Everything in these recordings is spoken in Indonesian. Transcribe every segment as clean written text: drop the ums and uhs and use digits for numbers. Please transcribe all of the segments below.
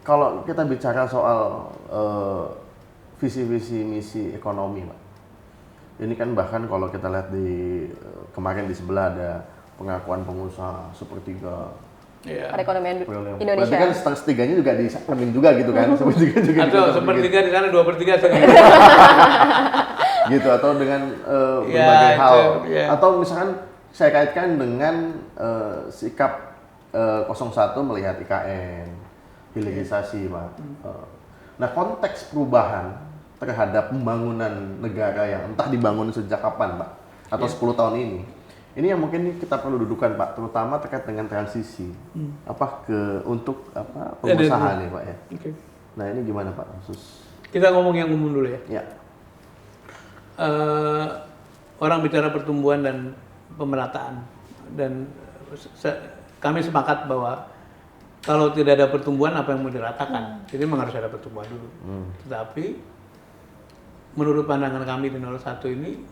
kalau kita bicara soal visi-visi misi ekonomi, Pak. Ini kan bahkan kalau kita lihat di kemarin di sebelah ada pengakuan pengusaha sepertiga perekonomian Indonesia. Berarti kan sepertiganya juga disaklemin juga gitu kan? Sepertiga juga. Atau sepertiga di sana 2/3 gitu atau dengan berbagai hal. Ya. Atau misalkan saya kaitkan dengan sikap 01 melihat IKN, hilirisasi, Pak. Nah, konteks perubahan terhadap pembangunan negara yang entah dibangun sejak kapan, Pak, atau 10 tahun ini yang mungkin kita perlu dudukan, Pak, terutama terkait dengan transisi untuk pengusaha nih, Pak ya. Okay. Nah, ini gimana, Pak, khusus? Kita ngomong yang umum dulu ya. Ya. Orang bicara pertumbuhan dan pemerataan, dan kami sepakat bahwa kalau tidak ada pertumbuhan apa yang mau diratakan, jadi memang harus ada pertumbuhan dulu. Tetapi menurut pandangan kami di 01 ini,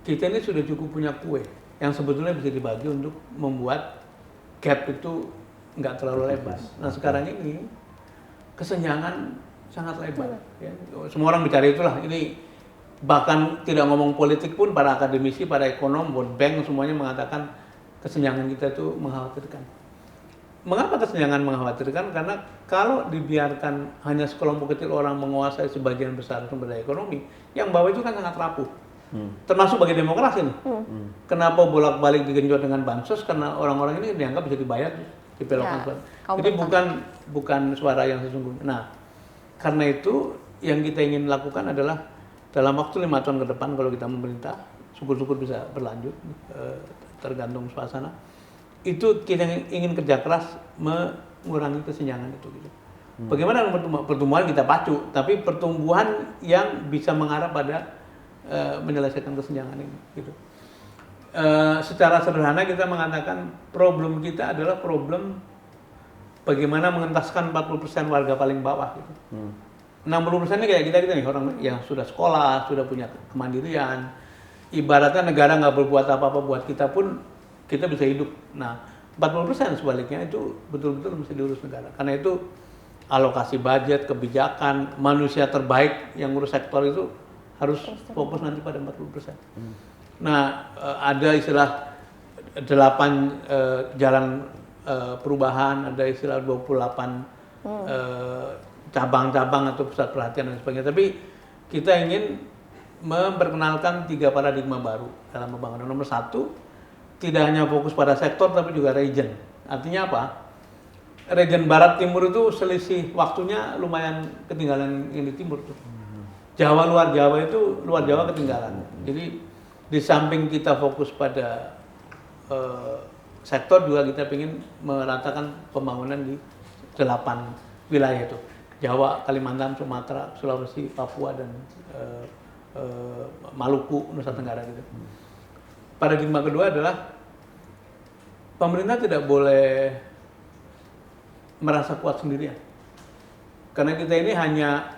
kita ini sudah cukup punya kue yang sebetulnya bisa dibagi untuk membuat gap itu nggak terlalu lebar. Nah sekarang ini kesenjangan sangat lebar. Ya. Semua orang bicara itulah. Ini bahkan tidak ngomong politik pun, para akademisi, para ekonom, World Bank semuanya mengatakan kesenjangan kita itu mengkhawatirkan. Mengapa kesenjangan mengkhawatirkan? Karena kalau dibiarkan hanya sekelompok kecil orang menguasai sebagian besar sumber daya ekonomi, yang bawah itu kan sangat rapuh. Termasuk bagi demokrasi nih. Kenapa bolak-balik digenjot dengan bansos? Karena orang-orang ini dianggap bisa dibayar, dibelokkan suara. Jadi bukan suara yang sesungguhnya. Nah, karena itu yang kita ingin lakukan adalah dalam waktu 5 tahun ke depan kalau kita memerintah, syukur-syukur bisa berlanjut, tergantung suasana. Itu kita ingin kerja keras mengurangi kesenjangan itu. Gitu. Bagaimana pertumbuhan kita pacu, tapi pertumbuhan yang bisa mengarah pada menyelesaikan kesenjangan ini. Gitu. Secara sederhana kita mengatakan problem kita adalah problem bagaimana mengentaskan 40% warga paling bawah. Gitu. 60% ini kayak kita nih, orang yang sudah sekolah, sudah punya kemandirian. Ibaratnya negara nggak berbuat apa-apa buat kita pun kita bisa hidup. Nah, 40% sebaliknya itu betul-betul mesti diurus negara. Karena itu alokasi budget, kebijakan, manusia terbaik yang ngurus sektor itu harus fokus nanti pada 40%. Nah, ada istilah 8 jalan perubahan, ada istilah 28 cabang-cabang atau pusat perhatian dan sebagainya. Tapi kita ingin memperkenalkan 3 paradigma baru dalam pembangunan. Nomor 1, tidak hanya fokus pada sektor tapi juga region. Artinya apa? Region barat timur itu selisih waktunya lumayan ketinggalan yang di timur tuh. Jawa luar Jawa itu luar Jawa ketinggalan. Jadi di samping kita fokus pada sektor juga kita ingin meratakan pembangunan di 8 wilayah itu. Jawa, Kalimantan, Sumatera, Sulawesi, Papua dan Maluku, Nusa Tenggara gitu. Paradigma kedua adalah pemerintah tidak boleh merasa kuat sendirian. Karena kita ini hanya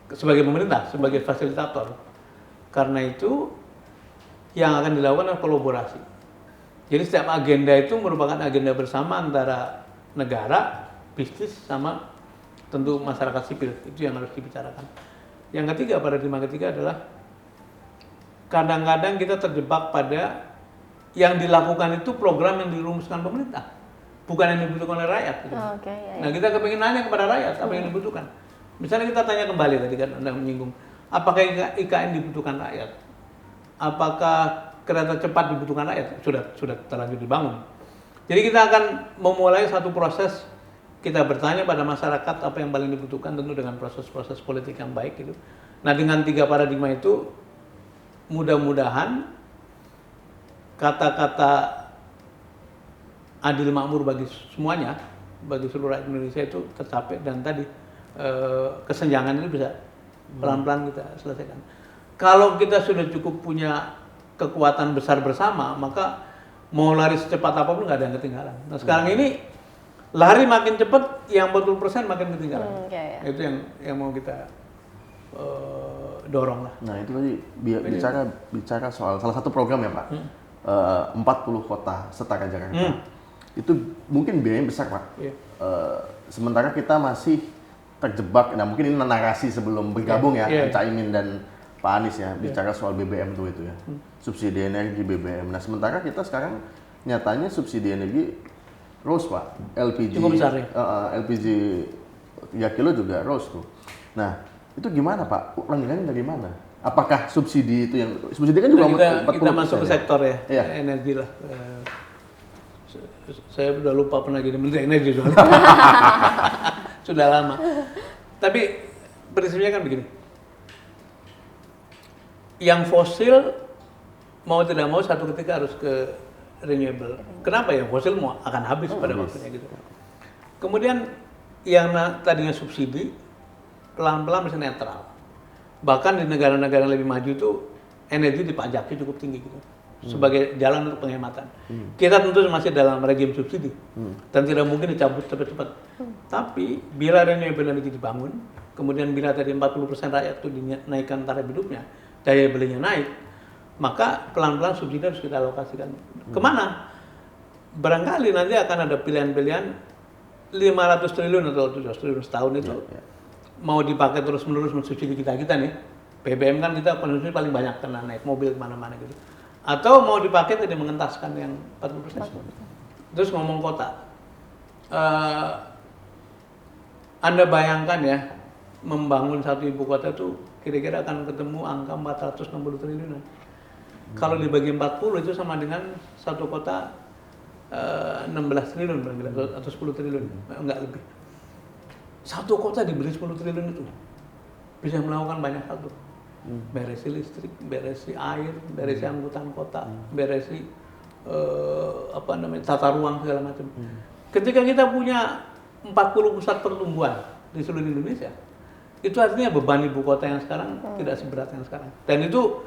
sebagai pemerintah, sebagai fasilitator. Karena itu yang akan dilakukan adalah kolaborasi. Jadi setiap agenda itu merupakan agenda bersama antara negara, bisnis, sama tentu masyarakat sipil. Itu yang harus dibicarakan. Yang ketiga, paradigma ketiga adalah kadang-kadang kita terjebak pada yang dilakukan itu program yang dirumuskan pemerintah, bukan yang dibutuhkan oleh rakyat. Gitu. Nah, kita kepingin nanya kepada rakyat apa yang dibutuhkan. Misalnya kita tanya kembali tadi kan Anda menyinggung, apakah IKN dibutuhkan rakyat? Apakah kereta cepat dibutuhkan rakyat? Sudah terlanjur dibangun. Jadi kita akan memulai satu proses, kita bertanya pada masyarakat apa yang paling dibutuhkan, tentu dengan proses-proses politik yang baik gitu. Nah, dengan 3 paradigma itu mudah-mudahan kata-kata adil makmur bagi semuanya, bagi seluruh rakyat Indonesia itu tercapai, dan tadi kesenjangan itu bisa pelan-pelan kita selesaikan. Kalau kita sudah cukup punya kekuatan besar bersama, maka mau lari secepat apapun nggak ada yang ketinggalan. Nah sekarang ini lari makin cepat, yang 40% makin ketinggalan. Itu yang mau kita dorong lah. Nah itu tadi bicara soal salah satu program ya Pak, 40 kota setara Jakarta. Itu mungkin biayanya besar Pak. sementara kita masih terjebak. Nah mungkin ini narasi sebelum bergabung ya, Caimin dan Pak Anies ya, bicara soal BBM itu ya, subsidi energi BBM. Nah sementara kita sekarang nyatanya subsidi energi rose Pak, LPG, cukup besar ya? LPG 3 kilo juga rose tuh. Nah itu gimana Pak? Uangnya dari mana? Apakah subsidi itu yang subsidi kan juga kita masuk ke sektor ya, energi lah. Saya udah lupa pernah jadi menteri energi soalnya. Sudah lama. Tapi prinsipnya kan begini. Yang fosil mau tidak mau satu ketika harus ke renewable. Kenapa ya? Fosil mau akan habis pada waktunya gitu. Kemudian yang tadinya subsidi pelan-pelan bisa netral. Bahkan di negara-negara yang lebih maju itu energi dipajaki cukup tinggi gitu. Sebagai jalan untuk penghematan. Kita tentu masih dalam rejim subsidi dan tidak mungkin dicabut cepat-cepat. Tapi bila renewable energy dibangun, kemudian bila tadi 40% rakyat itu dinaikkan tarif hidupnya, daya belinya naik, maka pelan-pelan subsidi harus kita alokasikan. Kemana? Barangkali nanti akan ada pilihan-pilihan 500 triliun atau 700 triliun setahun itu mau dipakai terus-menerus mensubsidi kita nih. BBM kan kita konsumsi paling banyak karena naik mobil kemana-mana gitu. Atau mau dipakai tidak mengentaskan yang 40%. Terus ngomong kota. Anda bayangkan ya, membangun satu ibu kota itu kira-kira akan ketemu angka 460 triliunan. Kalau dibagi 40 itu sama dengan satu kota 16 triliun atau 10 triliun, enggak lebih. Satu kota diberi 10 triliun itu bisa melakukan banyak hal tuh. Beresi listrik, beresi air, beresi angkutan kota, beresi tata ruang segala macam. Ketika kita punya 40 pusat pertumbuhan di seluruh Indonesia, itu artinya beban ibu kota yang sekarang tidak seberat yang sekarang. Dan itu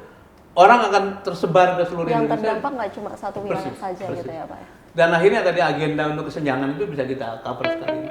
orang akan tersebar ke seluruh Indonesia. Yang terdampak nggak cuma satu wilayah saja gitu ya Pak ya. Dan akhirnya tadi agenda untuk kesenjangan itu bisa kita cover sekali.